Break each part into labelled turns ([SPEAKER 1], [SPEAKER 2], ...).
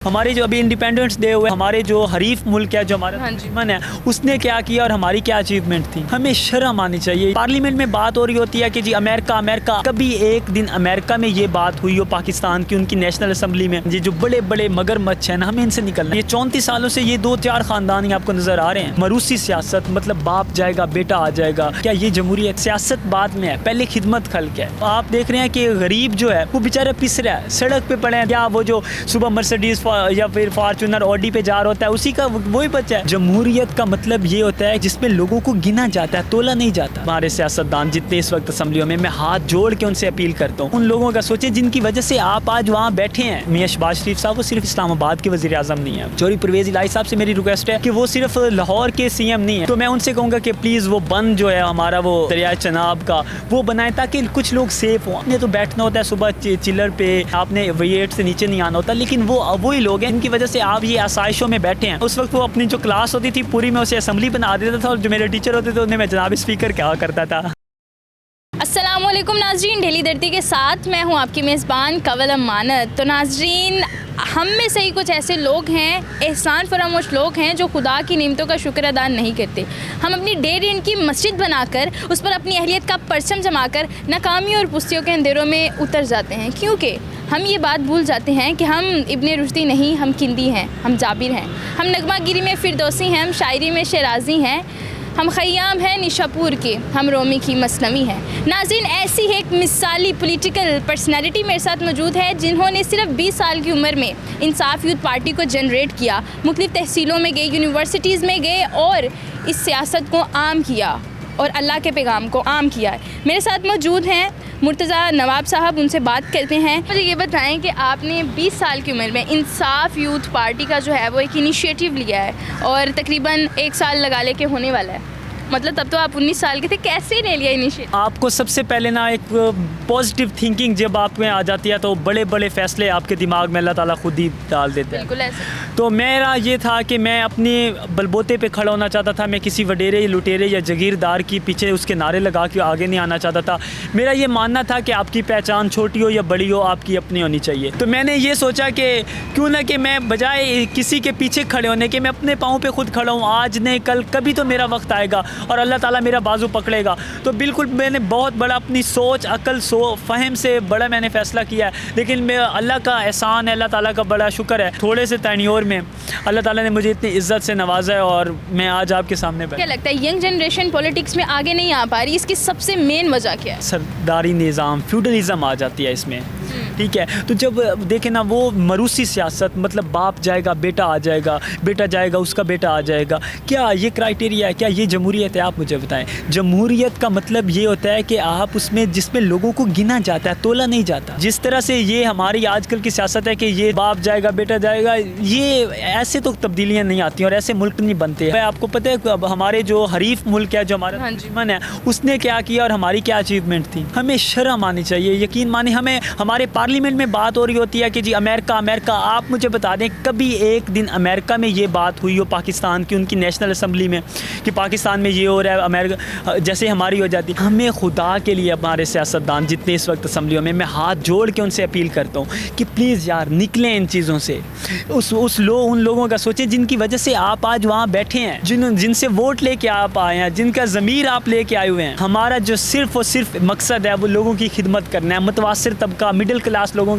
[SPEAKER 1] हमारे जो अभी इंडिपेंडेंस डे हुए, हमारे जो हरीफ मुल्क है, जो हमारा दुश्मन है, उसने क्या किया और हमारी क्या अचीवमेंट थी। हमें शर्म आनी चाहिए। पार्लियामेंट में बात हो रही होती है कि जी अमेरिका अमेरिका, कभी एक दिन अमेरिका में ये बात हुई हो पाकिस्तान की, उनकी नेशनल असेंबली में, ये जो बड़े बड़े मगरमच्छ है ना, हमें इनसे निकलना। ये 34 सालों से ये 2-4 खानदान ही आपको नजर आ रहे हैं। मरूसी सियासत, मतलब बाप जाएगा बेटा आ जाएगा। क्या ये जमहूरियत? सियासत बाद में है, पहले खिदमत खल्क है। आप देख रहे हैं कि गरीब जो है वो बेचारा पिस रहा है, सड़क पे पड़े हैं। क्या वो जो सुबह मर्सिडीज या फिर फॉर्च्यूनर ऑडी पे जा रहा होता है, उसी का वही बच्चा है। जमहूरियत का मतलब ये होता है जिसमें लोगों को गिना जाता है, तोला नहीं जाता। हमारे सियासतदान जितने इस वक्त असम्बलियों में, मैं हाथ जोड़ के उनसे अपील करता हूँ, उन लोगों का सोचें जिनकी वजह से आप आज वहाँ बैठे हैं। मियां शहबाज शरीफ साहब वो सिर्फ इस्लामाबाद के वज़ीर आज़म नहीं है। चौधरी परवेज़ इलाही साहब से मेरी रिक्वेस्ट है कि वो सिर्फ लाहौर के CM नहीं है। तो मैं उनसे कहूँगा कि प्लीज़ वो बंद जो है हमारा वो दरिया चनाब का, वो बनाए ताकि कुछ लोग सेफ हों। आपने तो बैठना होता है सुबह चिलर पे, आपने V8 से नीचे नहीं आना होता, लेकिन वो वही लोग हैं इनकी वजह से आप ये आसाइशों में बैठे हैं। उस वक्त वो अपनी जो क्लास होती थी पूरी में उसे असेंबली बना देता था, और जो मेरे टीचर होते थे उन्हें मैं जनाब स्पीकर कहा करता था।
[SPEAKER 2] अस्सलामुअलैकुम नाजरीन, डेली धरती के साथ मैं हूं आपकी मेज़बान कंवल अमानत। तो नाजरीन, हम में से ही कुछ ऐसे लोग हैं, एहसान फरामोश लोग हैं, जो खुदा की नेमतों का शुक्र अदा नहीं करते। हम अपनी डेढ़ इंच की मस्जिद बनाकर उस पर अपनी अहलियत का परचम जमाकर नाकामी और पुस्तियों के अंधेरों में उतर जाते हैं, क्योंकि हम ये बात भूल जाते हैं कि हम इब्ने रुश्दी नहीं, हम किंदी हैं, हम जाबिर हैं, हम नगमागिरी में फिरदौसी हैं, हम शायरी में शराजी हैं, हम खयाम हैं निशापुर के, हम रोमी की मसनवी हैं। नाज़रीन, ऐसी एक मिसाली पॉलिटिकल पर्सनैलिटी मेरे साथ मौजूद है जिन्होंने सिर्फ 20 साल की उम्र में इंसाफ यूथ पार्टी को जनरेट किया, मुख्तलिफ तहसीलों में गए, यूनिवर्सिटीज़ में गए और इस सियासत को आम किया और अल्लाह के पैगाम को आम किया है। मेरे साथ मौजूद हैं मुर्तज़ा नवाब साहब, उनसे बात करते हैं। मुझे ये बताएं कि आपने 20 साल की उम्र में इंसाफ यूथ पार्टी का जो है वो एक इनिशिएटिव लिया है और तकरीबन 1 साल लगा लेके होने वाला है, मतलब तब तो आप 19 साल के थे। कैसे ले लिया इनिशिएटिव?
[SPEAKER 1] आपको सबसे पहले ना एक पॉजिटिव थिंकिंग जब आप में आ जाती है तो बड़े बड़े फैसले आपके दिमाग में अल्लाह ताला खुद ही डाल देते हैं।
[SPEAKER 2] बिल्कुल ऐसे।
[SPEAKER 1] तो मेरा ये था कि मैं अपने बलबोते पे खड़ा होना चाहता था। मैं किसी वडेरे लुटेरे या जगीरदार की पीछे उसके नारे लगा के आगे नहीं आना चाहता था। मेरा ये मानना था कि आपकी पहचान छोटी हो या बड़ी हो, आपकी अपनी होनी चाहिए। तो मैंने ये सोचा कि क्यों ना कि मैं बजाय किसी के पीछे खड़े होने के, मैं अपने पाँव पे खुद खड़ा हूँ। आज नहीं कल कभी तो मेरा वक्त आएगा और अल्लाह ताला मेरा बाजू पकड़ेगा। तो बिल्कुल मैंने बहुत बड़ा अपनी सोच अकल फ़हम से बड़ा मैंने फ़ैसला किया है। लेकिन मैं अल्लाह का एहसान है, अल्लाह ताला का बड़ा शुक्र है, थोड़े से तनियोर में अल्लाह ताला ने मुझे इतनी इज्जत से नवाजा है और मैं आज आपके सामने बैठा।
[SPEAKER 2] क्या लगता है यंग जनरेशन पॉलिटिक्स में आगे नहीं आ पा रही, इसकी सबसे मेन वजह क्या है?
[SPEAKER 1] सरदारी निज़ाम, फ्यूडलिज़म आ जाती है इसमें, ठीक है। तो जब देखें ना, वो मरूसी सियासत, मतलब बाप जाएगा बेटा आ जाएगा, बेटा जाएगा उसका बेटा आ जाएगा। क्या ये क्राइटेरिया है? क्या ये जमहूरियत है? आप मुझे बताएं। जमहूरियत का मतलब ये होता है कि आप उसमें जिसमें लोगों को गिना जाता है, तोला नहीं जाता। जिस तरह से ये हमारी आजकल की सियासत है कि ये बाप जाएगा बेटा जाएगा, ये ऐसे तो तब्दीलियाँ नहीं आती और ऐसे मुल्क नहीं बनते। आपको पता है हमारे जो हरीफ मुल्क है, जो हमारा दुश्मन है, उसने क्या किया और हमारी क्या अचीवमेंट थी। हमें शर्म आनी चाहिए। यकीन माने, हमें हमारे पार्लियामेंट में बात हो रही होती है कि जी अमेरिका अमेरिका। आप मुझे बता दें कभी एक दिन अमेरिका में ये बात हुई हो पाकिस्तान की, उनकी नेशनल असेंबली में, कि पाकिस्तान में ये हो रहा है, अमेरिका जैसे हमारी हो जाती। हमें खुदा के लिए हमारे सियासतदान जितने इस वक्त असम्बलियों में, मैं हाथ जोड़ के उनसे अपील करता हूँ कि प्लीज़ यार निकलें इन चीज़ों से। उन लोगों का सोचें जिनकी वजह से आप आज वहाँ बैठे हैं, जिनसे वोट लेके आप आए हैं, जिनका ज़मीर आप लेके आए हुए हैं। हमारा जो सिर्फ और सिर्फ मकसद है वो लोगों की खिदमत करना है, मुतवासिर तबका, मिडिल क्लास लोगों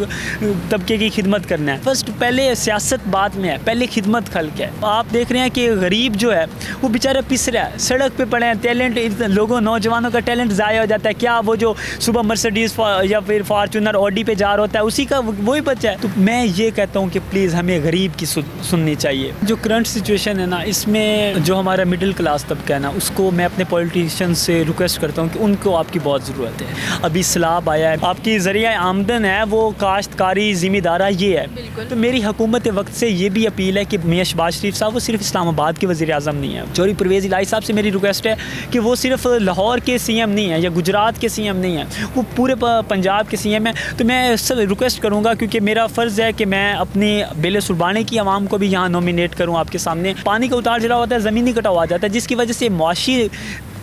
[SPEAKER 1] तबके की खिदमत करना है। फर्स्ट पहले सियासत बाद में है, पहले खिदमत खल्क है। आप देख रहे हैं कि गरीब जो है वो बेचारा पिस रहा है, सड़क पे पड़े हैं। टैलेंट लोगों, नौजवानों का टैलेंट ज़ाया हो जाता है। क्या वो जो सुबह मर्सिडीज या फिर फॉर्च्यूनर ऑडी पे जा रहा होता है, उसी का वही बच्चा है। तो मैं ये कहता हूँ कि प्लीज़ हमें गरीब की सुननी चाहिए। जो करंट सिचुएशन है ना, इसमें जो हमारा मिडिल क्लास तबका है ना, उसको मैं अपने पॉलिटिशियन से रिक्वेस्ट करता हूँ कि उनको आपकी बहुत ज़रूरत है। अभी सैलाब आया है, आपकी ज़रिया आमदन है वो काश्तकारी ज़िम्मेदारा ये है। तो मेरी हुकूमत वक्त से ये भी अपील है कि मियां शहबाज शरीफ साहब वो सिर्फ इस्लामाबाद के वज़ीर आज़म नहीं है। चौधरी परवेज़ इलाही साहब से मेरी रिक्वेस्ट है कि वो सिर्फ लाहौर के CM नहीं है या गुजरात के CM नहीं है, वो पूरे पंजाब के CM है। तो मैं सब रिक्वेस्ट करूँगा, क्योंकि मेरा फ़र्ज़ है कि मैं अपनी बेले सुरबाने की आवाम को भी यहाँ नॉमिनेट करूँ आपके सामने। पानी का उतार चढ़ाव होता है, ज़मीनी कटाव आ जाता है, जिसकी वजह से मुआशी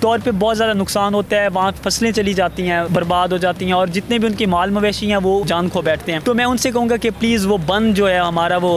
[SPEAKER 1] तौर पे बहुत ज़्यादा नुकसान होता है, वहाँ फसलें चली जाती हैं, बर्बाद हो जाती हैं और जितने भी उनके माल मवेशी हैं वो जान खो बैठते हैं। तो मैं उनसे कहूँगा कि प्लीज़ वो बंद जो है हमारा वो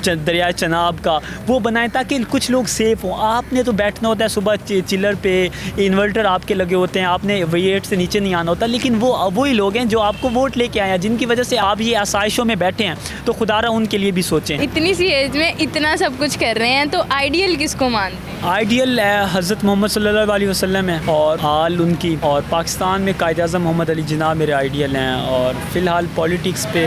[SPEAKER 1] दरिया चनाब का वो बनाएं ताकि कुछ लोग सेफ़ हों। आपने तो बैठना होता है सुबह चिलर पे, इन्वर्टर आपके लगे होते हैं, आपने वेट से नीचे नहीं आना होता, लेकिन वो वही लोग हैं जो आपको वोट लेके आए हैं, जिनकी वजह से आप ये आसाइशों में बैठे हैं। तो खुदारा उनके लिए भी सोचें।
[SPEAKER 2] इतनी सी एज में इतना सब कुछ कर रहे हैं, तो आइडियल किसको मानते हैं?
[SPEAKER 1] आइडियल हज़रत मोहम्मद सल्लल्लाहु अलैहि वसल्लम है और हाल उनकी, और पाकिस्तान में कायद आज़म मोहम्मद अली जिन्ना मेरे आइडियल हैं। और फ़िलहाल पॉलिटिक्स पे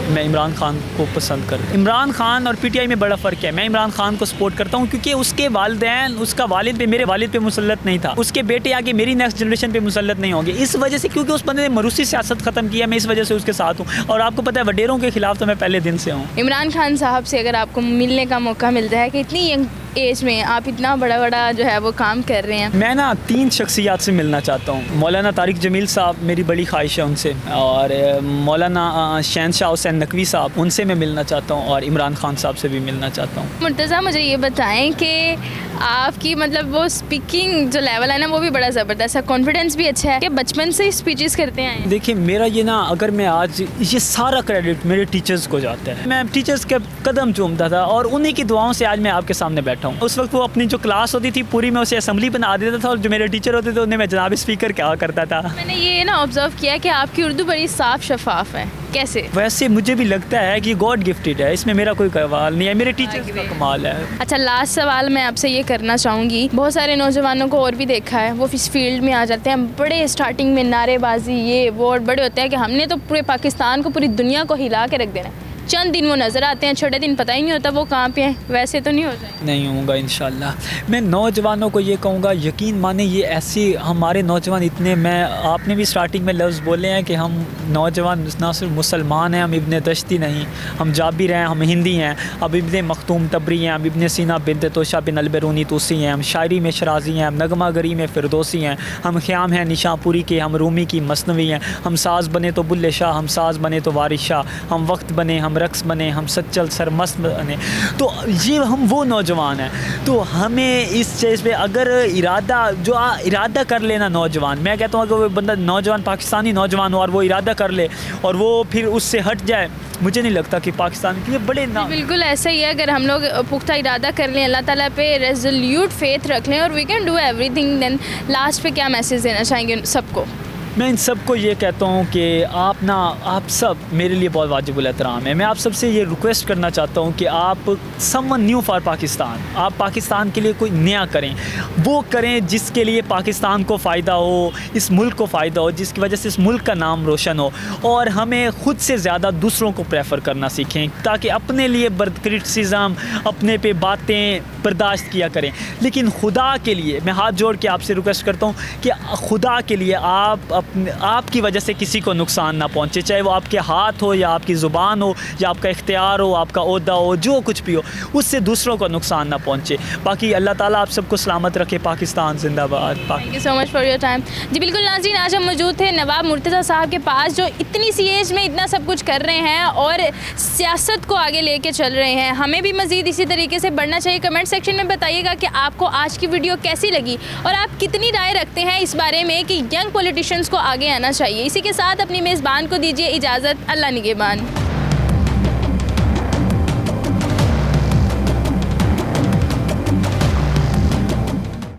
[SPEAKER 1] मैं इमरान खान को पसंद करता हूँ। इमरान खान और पीटीआई में बड़ा फ़र्क है। मैं इमरान खान को सपोर्ट करता हूँ क्योंकि उसके वालिदैन, उसका वालिद पे, मेरे वालिद पे मुसल्लत नहीं था, उसके बेटे आगे मेरी नेक्स्ट जनरेशन पे मुसल्लत नहीं होंगे। इस वजह से, क्योंकि उस बंदे ने मरूसी सियासत ख़त्म किया, मैं इस वजह से उसके साथ हूँ। और आपको पता है वडेरों के खिलाफ तो मैं पहले दिन से हूँ।
[SPEAKER 2] इमरान खान साहब से अगर आपको मिलने का मौका मिलता है कि इतनी यंग एज में आप इतना बड़ा बड़ा जो है वो काम कर रहे हैं,
[SPEAKER 1] मैं ना 3 शख्सियात से मिलना चाहता हूँ। मौलाना तारिक जमील साहब, मेरी बड़ी ख्वाहिश है उनसे, और मौलाना शहनशाह हुसैन नकवी साहब, उनसे मैं मिलना चाहता हूँ, और इमरान खान साहब से भी मिलना चाहता हूँ।
[SPEAKER 2] मुर्तज़ा मुझे ये बताएं कि आपकी मतलब वो स्पीकिंग जो लेवल है ना वो भी बड़ा ज़बरदस्त है, कॉन्फिडेंस भी अच्छा है कि बचपन से ही स्पीचेस करते हैं।
[SPEAKER 1] देखिए मेरा ये ना, अगर मैं आज, ये सारा क्रेडिट मेरे टीचर्स को जाता है। मैं टीचर्स के कदम चूमता था और उन्हीं की दुआओं से आज मैं आपके सामने बैठा हूँ। उस वक्त वो अपनी जो क्लास होती थी पूरी, मैं उसे असेंबली बना देता था, और जो मेरे टीचर होते थे उन्हें मैं जनाब स्पीकर कहा करता था।
[SPEAKER 2] मैंने ये ना ऑब्जर्व किया कि आपकी उर्दू बड़ी साफ शफाफ है। कैसे?
[SPEAKER 1] वैसे मुझे भी लगता है कि गॉड गिफ्टेड है, इसमें मेरा कोई कमाल नहीं है, मेरे टीचर्स का कमाल है।
[SPEAKER 2] अच्छा, लास्ट सवाल मैं आपसे ये करना चाहूँगी, बहुत सारे नौजवानों को और भी देखा है वो इस फील्ड में आ जाते हैं, बड़े स्टार्टिंग में नारेबाजी ये वो और बड़े होते हैं कि हमने तो पूरे पाकिस्तान को, पूरी दुनिया को हिला के रख देना है। चंद दिन वो नज़र आते हैं, छोटे दिन पता ही नहीं होता वो कहाँ पे हैं। वैसे तो नहीं हो जाए?
[SPEAKER 1] नहीं होऊंगा इंशाल्लाह। मैं नौजवानों को ये कहूँगा, यकीन माने ये ऐसी हमारे नौजवान इतने, मैं आपने भी स्टार्टिंग में लफ्ज़ बोले हैं कि हम नौजवान ना सिर्फ मुसलमान हैं, हम इब्ने दश्ती नहीं, हम जाबिर हैं, हम हिंदी हैं, अब इब्ने मखतूम तबरी हैं, हम इब्ने सीना बिनत तोशा बिन अलबरूनी तूसी हैं, हम शायरी में शराजी हैं, हम नगमा गरी में फिरदौसी हैं, हम ख़याम हैं निशापुरी के, हम रूमी की मसनवी हैं, हम साज़ बने तो बुल्ले शाह, हम साज़ बने तो वारिस शाह, हम वक्त बने, हम रक्स बने, हम सच्चल सरमस्त बने। तो ये हम वो नौजवान हैं। तो हमें इस चीज़ पे अगर इरादा कर लेना नौजवान, मैं कहता हूँ अगर वो बंदा नौजवान, पाकिस्तानी नौजवान हो और वो इरादा कर ले और वो फिर उससे हट जाए, मुझे नहीं लगता कि पाकिस्तान के लिए बड़े ना।
[SPEAKER 2] बिल्कुल ऐसा ही है, अगर हम लोग पुख्ता इरादा कर लें, अल्लाह ताला पे रेजोल्यूट फेथ रख लें और we can do everything. Then last पे क्या मैसेज देना चाहेंगे सबको?
[SPEAKER 1] मैं इन सबको ये कहता हूँ कि आप सब मेरे लिए बहुत वाजिबुल एहतराम है। मैं आप सबसे ये रिक्वेस्ट करना चाहता हूँ कि आप समवन न्यू फॉर पाकिस्तान, आप पाकिस्तान के लिए कोई नया करें, वो करें जिसके लिए पाकिस्तान को फ़ायदा हो, इस मुल्क को फ़ायदा हो, जिसकी वजह से इस मुल्क का नाम रोशन हो। और हमें ख़ुद से ज़्यादा दूसरों को प्रेफर करना सीखें ताकि अपने लिए क्रिटिसिज्म, अपने पे बातें बर्दाश्त किया करें। लेकिन खुदा के लिए मैं हाथ जोड़ के आपसे रिक्वेस्ट करता हूँ कि खुदा के लिए आपकी वजह से किसी को नुकसान ना पहुँचे, चाहे वो आपके हाथ हो या आपकी ज़ुबान हो या आपका इख्तियार हो, आपका ओहदा हो, जो कुछ भी हो, उससे दूसरों को नुकसान ना पहुँचे। बाकी अल्लाह ताला आप सबको सलामत रखे। पाकिस्तान जिंदाबाद।
[SPEAKER 2] Thank you so much for your time. जी बिल्कुल नाज़रीन, आज हम मौजूद थे नवाब मुर्तज़ा साहब के पास, जो इतनी सी एज में इतना सब कुछ कर रहे हैं और सियासत को आगे लेके चल रहे हैं। हमें भी मज़ीद इसी तरीके से बढ़ना चाहिए। कमेंट सेक्शन में बताइएगा कि आपको आज की वीडियो कैसी लगी और आप कितनी राय रखते हैं इस बारे में कि यंग पॉलिटिशियंस को आगे आना चाहिए। इसी के साथ अपनी मेज़बान को दीजिए इजाज़त। अल्लाह निगहबान।